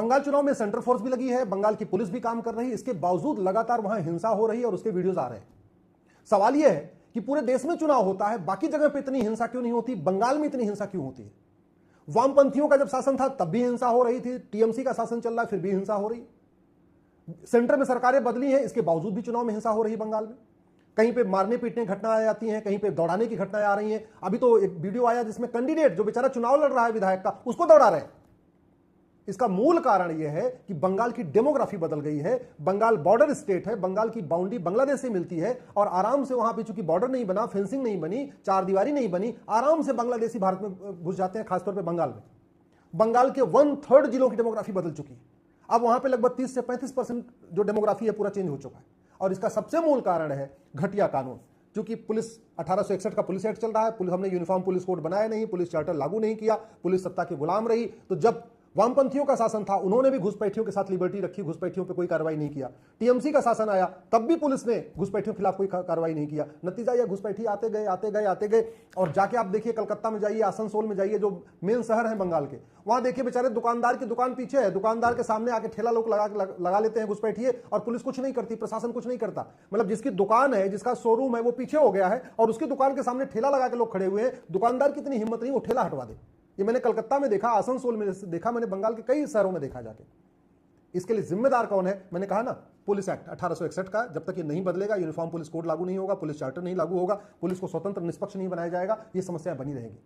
बंगाल चुनाव में central force भी लगी है, बंगाल की पुलिस भी काम कर रही है, इसके बावजूद लगातार वहां हिंसा हो रही है और उसके वीडियोज आ रहे हैं। सवाल यह है कि पूरे देश में चुनाव होता है, बाकी जगह पे इतनी हिंसा क्यों नहीं होती, बंगाल में इतनी हिंसा क्यों होती है? वामपंथियों का जब शासन था तब भी हिंसा हो रही थी, टीएमसी का शासन चल रहा है फिर भी हिंसा हो रही, सेंटर में सरकारें बदली हैं इसके बावजूद भी चुनाव में हिंसा हो रही बंगाल में। कहीं पे मारने पीटने की घटनाएं आती हैं, कहीं पे दौड़ाने की घटनाएं आ रही हैं। अभी तो एक वीडियो आया जिसमें कैंडिडेट जो बेचारा चुनाव लड़ रहा है विधायक का, उसको दौड़ा रहे हैं। इसका मूल कारण यह है कि बंगाल की डेमोग्राफी बदल गई है। बंगाल बॉर्डर स्टेट है, बंगाल की बाउंड्री बांग्लादेश से मिलती है और आराम से वहां पे चूंकि बॉर्डर नहीं बना, फेंसिंग नहीं बनी, चार दीवारी नहीं बनी, आराम से बांग्लादेशी भारत में घुस जाते हैं, खासतौर पर बंगाल में। बंगाल के 1/3 जिलों की डेमोग्राफी बदल चुकी है। अब वहां पे लगभग 30 से 35% जो डेमोग्राफी है पूरा चेंज हो चुका है और इसका सबसे मूल कारण है घटिया कानून। क्योंकि पुलिस 1861 का पुलिस एक्ट चल रहा है, पुलिस हमने यूनिफॉर्म पुलिस कोड बनाया नहीं, पुलिस चार्टर लागू नहीं किया, पुलिस सत्ता के गुलाम रही। तो जब वामपंथियों का शासन था उन्होंने भी घुसपैठियों के साथ लिबर्टी रखी, घुसपैठियों पे कोई कार्रवाई नहीं किया। टीएमसी का शासन आया तब भी पुलिस ने घुसपैठियों के खिलाफ कोई कार्रवाई नहीं किया। नतीजा यह घुसपैठी आते गए आते गए आते गए और जाके आप देखिए कलकत्ता में जाइए, आसनसोल में जाइए, जो मेन शहर है बंगाल के, वहां देखिए बेचारे दुकानदार की दुकान पीछे है, दुकानदार के सामने आके ठेला लोग लगा लेते हैं घुसपैठिए और पुलिस कुछ नहीं करती, प्रशासन कुछ नहीं करता। मतलब जिसकी दुकान है, जिसका शोरूम है वो पीछे हो गया है और उसकी दुकान के सामने ठेला लगा के लोग खड़े हुए हैं, दुकानदार की इतनी हिम्मत नहीं वो ठेला हटवा दे। ये मैंने कलकत्ता में देखा, आसनसोल में देखा, मैंने बंगाल के कई शहरों में देखा जाके। इसके लिए जिम्मेदार कौन है? मैंने कहा ना, पुलिस एक्ट 1861 का जब तक ये नहीं बदलेगा, यूनिफॉर्म पुलिस कोड लागू नहीं होगा, पुलिस चार्टर नहीं लागू होगा, पुलिस को स्वतंत्र निष्पक्ष नहीं बनाया जाएगा, ये समस्या बनी रहेगी।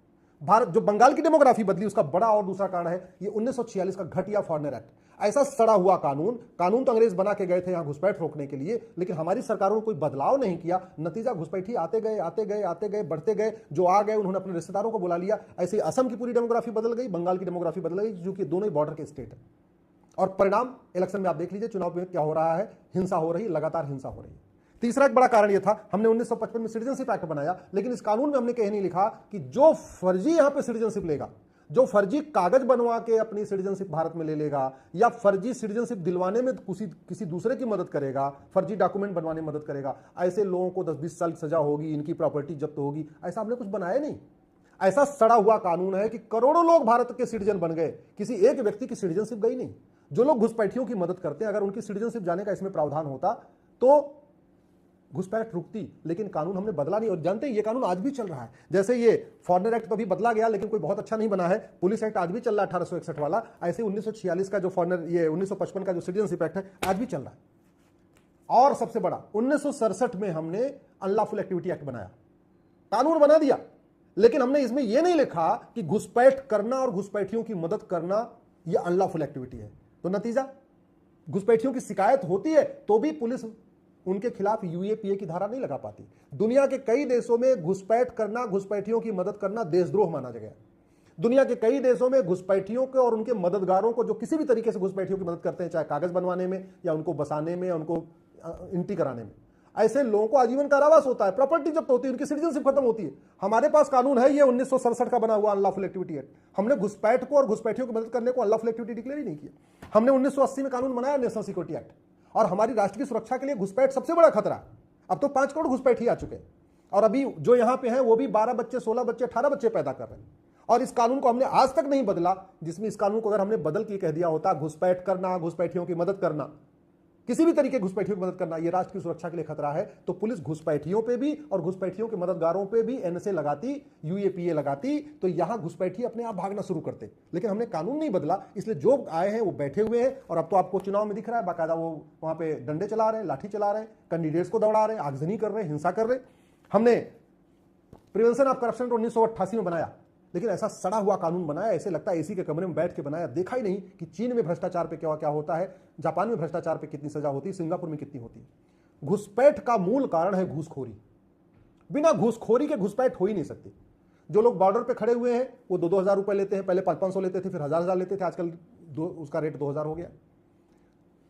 भारत जो बंगाल की डेमोग्राफी बदली उसका बड़ा और दूसरा कारण है ये 1946 का घटिया फॉरेनर एक्ट। ऐसा सड़ा हुआ कानून तो अंग्रेज बना के गए थे यहां घुसपैठ रोकने के लिए, लेकिन हमारी सरकारों ने कोई बदलाव नहीं किया। नतीजा घुसपैठी आते गए आते गए आते गए बढ़ते गए, जो आ गए उन्होंने अपने रिश्तेदारों को बुला लिया। ऐसे असम की पूरी डेमोग्राफी बदल गई, बंगाल की डेमोग्राफी बदल गई, जो कि दोनों ही बॉर्डर के स्टेट है। और परिणाम इलेक्शन में आप देख लीजिए, चुनाव में क्या हो रहा है, हिंसा हो रही, लगातार हिंसा हो रही है। तीसरा एक बड़ा कारण यह था, हमने 1955 में सिटीजनशिप एक्ट बनाया, लेकिन इस कानून में हमने कहीं नहीं लिखा कि जो फर्जी यहां पे सिटीजनशिप लेगा, जो फर्जी कागज बनवा के अपनी सिटीजनशिप भारत में ले लेगा या फर्जी सिटीजनशिप दिलवाने में किसी दूसरे की मदद करेगा, फर्जी डॉक्यूमेंट बनवाने में मदद करेगा, ऐसे लोगों को 10-20 साल की सजा होगी, इनकी प्रॉपर्टी जब्त होगी। ऐसा हमने कुछ बनाया नहीं। ऐसा सड़ा हुआ कानून है कि करोड़ों लोग भारत के सिटीजन बन गए, किसी एक व्यक्ति की सिटीजनशिप गई नहीं। जो लोग घुसपैठियों की मदद करते हैं, अगर उनकी सिटीजनशिप जाने का इसमें प्रावधान होता तो घुसपैठ रुकती, लेकिन कानून हमने बदला नहीं। और जानते हैं ये कानून आज भी चल रहा है। जैसे ये फॉरेनर एक्ट तो अभी बदला गया लेकिन कोई बहुत अच्छा नहीं बना है, पुलिस एक्ट आज भी चल रहा है 1861 वाला, ऐसे 1946 का जो फॉरेनर, ये 1955 का जो सिटीजनशिप एक्ट है आज भी चल रहा है। और सबसे बड़ा 1967 में हमने अनलॉफुल एक्टिविटी एक्ट बनाया, कानून बना दिया, लेकिन हमने इसमें यह नहीं लिखा कि घुसपैठ करना और घुसपैठियों की मदद करना यह अनलॉफुल एक्टिविटी है। तो नतीजा, घुसपैठियों की शिकायत होती है तो भी पुलिस उनके खिलाफ यूएपीए की धारा नहीं लगा पाती। दुनिया के कई देशों में घुसपैठ करना, घुसपैठियों की मदद करना देशद्रोह माना गया। दुनिया के कई देशों में घुसपैठियों को और उनके मददगारों को, जो किसी भी तरीके से घुसपैठियों की मदद करते हैं, चाहे कागज बनवाने में या उनको बसाने में या उनको एंट्री कराने में, ऐसे लोगों को आजीवन कारावास होता है, प्रॉपर्टी जब्त होती है, उनकी सिटीजनशिप खत्म होती है। हमारे पास कानून है ये 1967 का बना हुआ अनलॉफुल एक्टिविटी एक्ट। हमने घुसपैठ को और घुसपैठियों की मदद करने को अनलॉफुल एक्टिविटी डिक्लेयर ही नहीं किया। हमने 1980 में कानून बनाया नेशनल सिक्योरिटी एक्ट, और हमारी राष्ट्र की सुरक्षा के लिए घुसपैठ सबसे बड़ा खतरा। अब तो 5 करोड़ घुसपैठी आ चुके हैं और अभी जो यहां पे हैं वो भी 12 बच्चे, 16 बच्चे, 18 बच्चे पैदा कर रहे हैं। और इस कानून को हमने आज तक नहीं बदला, जिसमें इस कानून को अगर हमने बदल के कह दिया होता घुसपैठ करना, घुसपैठियों की मदद करना, किसी भी तरीके घुसपैठियों की मदद करना ये राष्ट्र की सुरक्षा के लिए खतरा है, तो पुलिस घुसपैठियों पे भी और घुसपैठियों के मददगारों पे भी एनएसए लगाती, यूएपीए लगाती, तो यहां घुसपैठी अपने आप भागना शुरू करते। लेकिन हमने कानून नहीं बदला, इसलिए जो आए हैं वो बैठे हुए हैं। और अब तो आपको चुनाव में दिख रहा है, बाकायदा वो वहां पे डंडे चला रहे हैं, लाठी चला रहे हैं, कैंडिडेट्स को दौड़ा रहे हैं, आगजनी कर रहे हैं, हिंसा कर रहे हैं। हमने प्रिवेंशन ऑफ करप्शन 1988 में बनाया, लेकिन ऐसा सड़ा हुआ कानून बनाया, ऐसे लगता है एसी के कमरे में बैठ के बनाया। देखा ही नहीं कि चीन में भ्रष्टाचार पे क्या क्या होता है, जापान में भ्रष्टाचार पे कितनी सजा होती है, सिंगापुर में कितनी होती है। घुसपैठ का मूल कारण है घूसखोरी। बिना घूसखोरी के घुसपैठ हो ही नहीं सकती। जो लोग बॉर्डर पे खड़े हुए हैं वो 2-2 हज़ार रुपए लेते हैं, पहले 500-500 लेते थे, फिर 1000-1000 लेते थे, आजकल उसका रेट 2000 हो गया।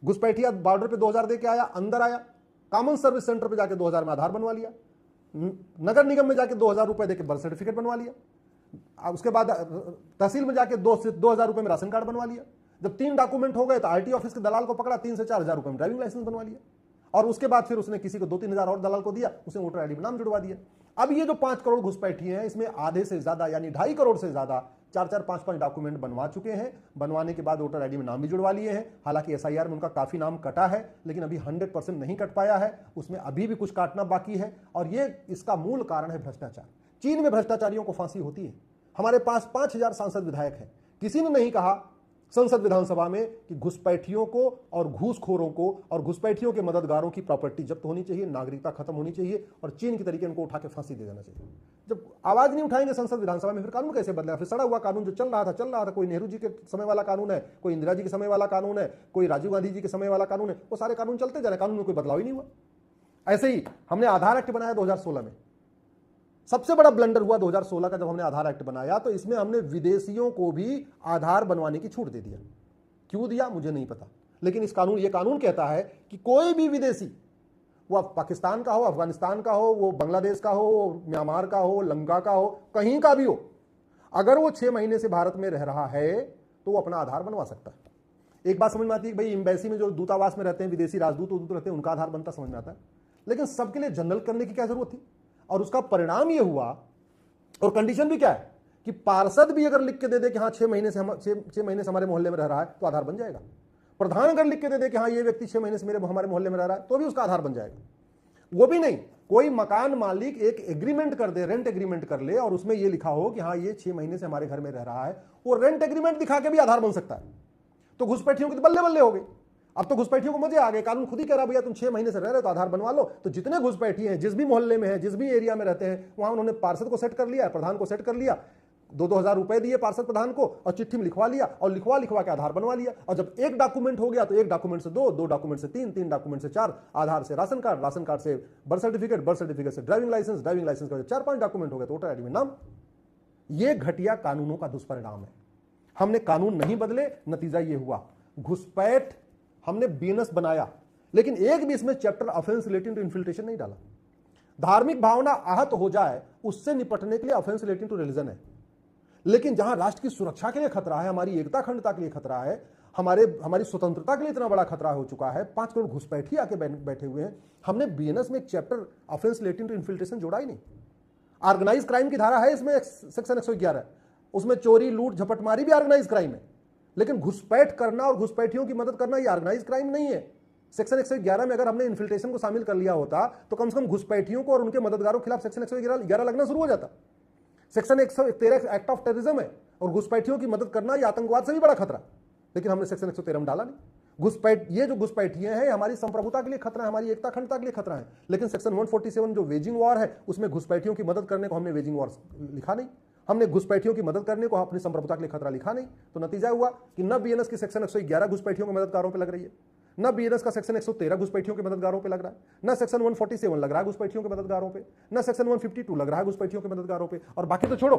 घुसपैठिया बॉर्डर पे 2000 दे के आया, अंदर आया, कॉमन सर्विस सेंटर पे जाके 2000 में आधार बनवा लिया, नगर निगम में जाके 2000 रुपए देके बर्थ सर्टिफिकेट बनवा लिया, उसके बाद तहसील में जाके 2000 रुपए में राशन कार्ड बनवा लिया। जब 3 डॉक्यूमेंट हो गए तो आरटी ऑफिस के दलाल को पकड़ा, 3 से 4 हज़ार रुपए में ड्राइविंग लाइसेंस बनवा लिया। और उसके बाद फिर उसने किसी को 2-3 हजार और दलाल को दिया, उसने वोटर आईडी में नाम जुड़वा दिया। अब ये जो 5 करोड़ घुसपैठिए हैं, इसमें आधे से ज्यादा यानी 2.5 करोड़ से ज्यादा 4-4, 5-5 डॉक्यूमेंट बनवा चुके हैं। बनवाने के बाद वोटर आईडी में नाम भी जुड़वा लिए हैं। हालांकि एसआईआर में उनका काफी नाम कटा है, लेकिन अभी 100% नहीं कट पाया है, उसमें अभी भी कुछ काटना बाकी है। और ये इसका मूल कारण है भ्रष्टाचार। चीन में भ्रष्टाचारियों को फांसी होती है। हमारे पास 5000 सांसद विधायक हैं, किसी ने नहीं कहा संसद विधानसभा में कि घुसपैठियों को और घूसखोरों को और घुसपैठियों के मददगारों की प्रॉपर्टी जब्त होनी चाहिए, नागरिकता खत्म होनी चाहिए और चीन के तरीके उनको उठा के फांसी दे देना चाहिए। जब आवाज नहीं उठाएंगे संसद विधानसभा में, फिर कानून कैसे बदलेगा? फिर सड़ा हुआ कानून जो चल रहा था, कोई नेहरू जी के समय वाला कानून है, कोई इंदिरा जी के समय वाला कानून है, कोई राजीव गांधी जी के समय वाला कानून है, वो सारे कानून चलते जा रहे, कानून में कोई बदलाव ही नहीं हुआ। ऐसे ही हमने आधार एक्ट बनाया 2016 में। सबसे बड़ा ब्लंडर हुआ 2016 का, जब हमने आधार एक्ट बनाया तो इसमें हमने विदेशियों को भी आधार बनवाने की छूट दे दिया। क्यों दिया मुझे नहीं पता, लेकिन ये कानून कहता है कि कोई भी विदेशी, वो पाकिस्तान का हो, अफगानिस्तान का हो, वो बांग्लादेश का हो, म्यांमार का हो, लंका का हो, कहीं का भी हो, अगर वो 6 महीने से भारत में रह रहा है तो वो अपना आधार बनवा सकता है। एक बात समझ में आती है कि भाई एम्बेसी में जो दूतावास में रहते हैं विदेशी राजदूत रहते हैं, उनका आधार बनता, समझ में आता है। लेकिन सबके लिए जनरल करने की क्या जरूरत थी? और उसका परिणाम ये हुआ, और कंडीशन भी क्या है कि पार्षद भी अगर लिख के दे दे कि हाँ 6 महीने से हमारे मोहल्ले में रह रहा है तो आधार बन जाएगा। प्रधान अगर लिख के दे दे कि हाँ ये व्यक्ति 6 महीने से हमारे मोहल्ले में रह रहा है तो भी उसका आधार बन जाएगा। वो भी नहीं, कोई मकान मालिक एक एग्रीमेंट कर दे, रेंट एग्रीमेंट कर ले और उसमें ये लिखा हो कि हाँ ये 6 महीने से हमारे घर में रह रहा है, वो रेंट एग्रीमेंट दिखा के भी आधार बन सकता है। तो घुसपैठियों की तो बल्ले बल्ले हो गई। अब तो घुसपैठियों को मजे आ गए, कानून खुद ही कह रहा भैया तुम 6 महीने से रह रहे हो तो आधार बनवा लो। तो जितने घुसपैठी हैं, जिस भी मोहल्ले में है, जिस भी एरिया में रहते हैं, वहां उन्होंने पार्षद को सेट कर लिया, प्रधान को सेट कर लिया, 2-2 हजार रुपए दिए पार्षद प्रधान को और चिट्ठी में लिखवा लिया और लिखवा के आधार बनवा लिया। और जब एक डॉक्यूमेंट हो गया तो एक डॉक्यूमेंट से 2 डॉक्यूमेंट से 3 डॉक्यूमेंट से 4, आधार से राशन कार्ड से बर्थ सर्टिफिकेट से ड्राइविंग लाइसेंस का 4-5 डॉक्यूमेंट हो गया तो वोटर आईडी में नाम। ये घटिया कानूनों का दुष्परिणाम है। हमने कानून नहीं बदले, नतीजा ये हुआ घुसपैठ। हमने बीएनएस बनाया, लेकिन एक भी इसमें chapter offence relating to infiltration नहीं डाला। धार्मिक भावना आहत हो जाए उससे निपटने के लिए ऑफेंस रिलेटिंग टू रिलीजन है, लेकिन जहां राष्ट्र की सुरक्षा के लिए खतरा है, हमारी एकता अखंडता के लिए खतरा है, हमारी स्वतंत्रता के लिए इतना बड़ा खतरा हो चुका है, 5 करोड़ घुसपैठी आके बैठे हुए हैं, हमने बीएनएस में एक chapter offence relating to infiltration जोड़ा ही नहीं। ऑर्गेनाइज क्राइम की धारा है इसमें, सेक्शन 111, उसमें चोरी, लूट, झपटमारी भी ऑर्गेनाइज क्राइम है, लेकिन घुसपैठ करना और घुसपैठियों की मदद करना ये ऑर्गेनाइज क्राइम नहीं है। सेक्शन 111 में अगर हमने इन्फिल्ट्रेशन को शामिल कर लिया होता तो कम से कम घुसपैठियों को और उनके मददगारों के खिलाफ सेक्शन 111 लगना शुरू हो जाता। सेक्शन 113 एक्ट ऑफ टेररिज्म है और घुसपैठियों की मदद करना यह आतंकवाद से भी बड़ा खतरा, लेकिन हमने सेक्शन 113 में डाला नहीं। ये जो घुसपैठियां हैं हमारी संप्रभुता के लिए खतरा है, हमारी एकता अखंडता के लिए खतरा है, लेकिन सेक्शन 147 जो वेजिंग वॉर है उसमें घुसपैठियों की मदद करने को हमने वेजिंग वॉर लिखा नहीं। हमने घुसपैठियों की मदद करने को अपनी संप्रभुता के लिए खतरा लिखा नहीं। तो नतीजा हुआ कि न बीएनएस की सेक्शन 111 घुसपैठियों के मददगारों पे लग रही है, न बीएनएस का सेक्शन 113 घुसपैठियों के मददगारों पे लग रहा है, न सेक्शन 147 लग रहा है घुसपैठियों के मददगारों पे, न सेक्शन 152 लग रहा है घुसपैठियों के मददगारों पे। और बाकी तो छोड़ो,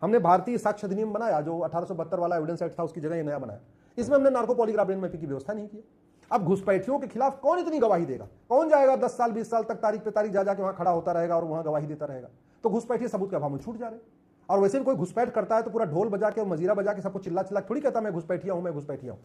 हमने भारतीय साक्ष्य अधिनियम बनाया जो 1872 वाला एविडेंस एक्ट था, उसकी जगह ये नया बनाया। इसमें हमने नार्को पॉलीग्राफ मैपिंग की व्यवस्था नहीं की। अब घुसपैठियों के खिलाफ कौन इतनी गवाही देगा? कौन जाएगा 10 साल 20 साल तक तारीख पे तारीख जा जाके वहां खड़ा होता रहेगा और वहां गवाही देता रहेगा? तो घुसपैठी सबूत के अभाव में छूट जा रहे। और वैसे भी कोई घुसपैठ करता है तो पूरा ढोल बजा के मजीरा बजा के सबको चिल्ला थोड़ी कहता मैं घुसपैठिया हूं।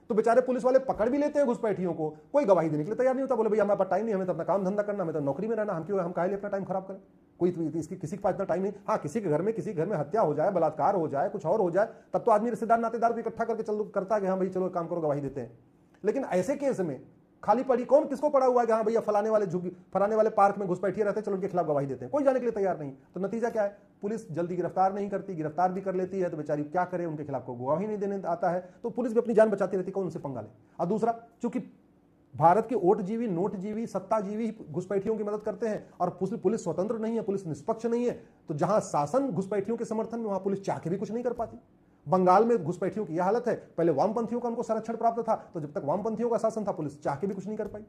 तो बेचारे पुलिस वाले पकड़ भी लेते हैं घुसपैठियों को, कोई गवाही देने के लिए तैयार नहीं होता। बोले भैया हमारे पास टाइम नहीं, हमें तो अपना काम धंधा करना, हमें तो नौकरी में रहना, हम काहे लिए अपना टाइम खराब करें? कोई इसकी किसी के पास इतना टाइम नहीं। हाँ, किसी के घर में हत्या हो जाए, बलात्कार हो जाए, कुछ और हो जाए, तब तो आदमी रिश्तेदार नातेदार को इकट्ठा करके करता है कि हाँ भाई चलो काम करो, गवाही देते हैं। लेकिन ऐसे केस में खाली पड़ी कौन किसको पड़ा हुआ है कि हाँ भैया फलाने वाले पार्क में घुसपैठिए रहते हैं, चलो उनके खिलाफ गवाही देते हैं, कोई जाने के लिए तैयार नहीं। तो नतीजा क्या है? पुलिस जल्दी गिरफ्तार नहीं करती, गिरफ्तार भी कर लेती है तो बेचारी क्या करे, उनके खिलाफ कोई गवाही नहीं देने आता है, तो पुलिस भी अपनी जान बचाती रहती है, कौन उनसे पंगा ले। और दूसरा, चूंकि भारत के ओटजीवी, नोटजीवी, सत्ताजीवी घुसपैठियों की मदद करते हैं और पुलिस स्वतंत्र नहीं है, पुलिस निष्पक्ष नहीं है, तो जहां शासन घुसपैठियों के समर्थन में, वहां पुलिस चाह के भी कुछ नहीं कर पाती। बंगाल में घुसपैठियों की यह हालत है। पहले वामपंथियों का उनको संरक्षण प्राप्त था, तो जब तक वामपंथियों का शासन था पुलिस चाह के भी कुछ नहीं कर पाई।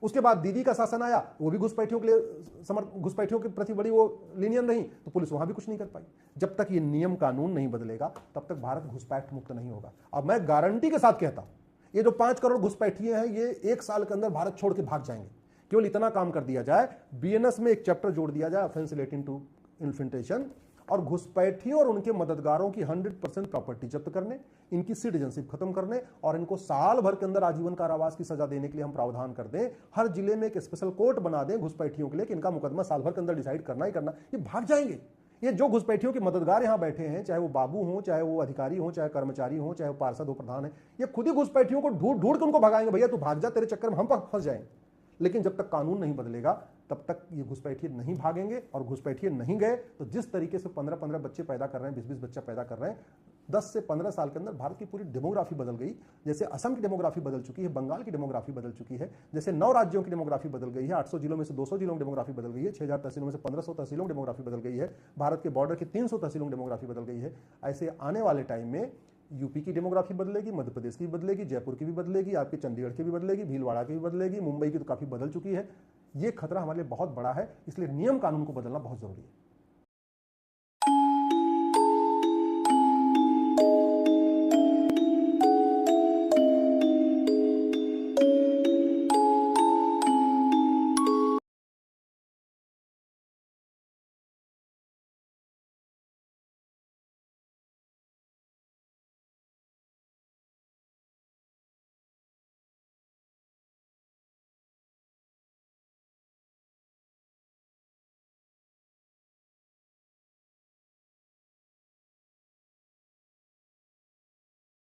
उसके बाद दीदी का शासन आया, वो भी घुसपैठियों के प्रति बड़ी वो लीनियन रही, तो पुलिस वहां भी कुछ नहीं कर पाई। जब तक ये नियम कानून नहीं बदलेगा तब तक भारत घुसपैठ मुक्त नहीं होगा। अब मैं गारंटी के साथ कहता हूं, ये जो 5 करोड़ घुसपैठिए हैं ये 1 साल के अंदर भारत छोड़ के भाग जाएंगे। केवल इतना काम कर दिया जाए, बीएनएस में एक चैप्टर जोड़ दिया जाए ऑफेंस रिलेटिंग टू इन्फिल्ट्रेशन, और घुसपैठियों और उनके मददगारों की 100% प्रॉपर्टी जब्त करने, इनकी सिटीजनशिप खत्म करने और इनको साल भर के अंदर आजीवन कारावास की सजा देने के लिए हम प्रावधान कर दें। हर जिले में एक स्पेशल कोर्ट बना दें घुसपैठियों के लिए कि इनका मुकदमा साल भर के अंदर डिसाइड करना ही करना। ये भाग जाएंगे। ये जो घुसपैठियों के मददगार यहां बैठे हैं, चाहे वो बाबू हों, चाहे वो अधिकारी हों, चाहे कर्मचारी हों, चाहे वो पार्षद हो, प्रधान है, ये खुद ही घुसपैठियों को ढूंढ ढूंढ के उनको भगाएंगे। भैया तू भाग जा, तेरे चक्कर में हम फंस जाएंगे। लेकिन जब तक कानून नहीं बदलेगा तब तक ये घुसपैठिए नहीं भागेंगे। और घुसपैठिए नहीं गए तो जिस तरीके से 15-15 बच्चे पैदा कर रहे हैं, 20-20 बच्चा पैदा कर रहे हैं, 10 से 15 साल के अंदर भारत की पूरी डेमोग्राफी बदल गई। जैसे असम की डेमोग्राफी बदल चुकी है, बंगाल की डेमोग्राफी बदल चुकी है, जैसे 9 राज्यों की डेमोग्राफी बदल गई है, 800 जिलों में से 200 जिलों की डेमोग्राफी बदल गई है, 6000 तहसीलों में से 1500 तहसीलों की डेमोग्राफी बदल गई है, भारत के बॉर्डर की 300 तहसीलों की डेमोग्राफी बदल गई है। ऐसे आने वाले टाइम में यूपी की डेमोग्राफी बदलेगी, मध्य प्रदेश की भी बदलेगी, जयपुर की भी बदलेगी, आपके चंडीगढ़ की भी बदलेगी, भीलवाड़ा की भी बदलेगी, मुंबई की तो काफी बदल चुकी है। ये खतरा हमारे लिए बहुत बड़ा है, इसलिए नियम कानून को बदलना बहुत जरूरी है।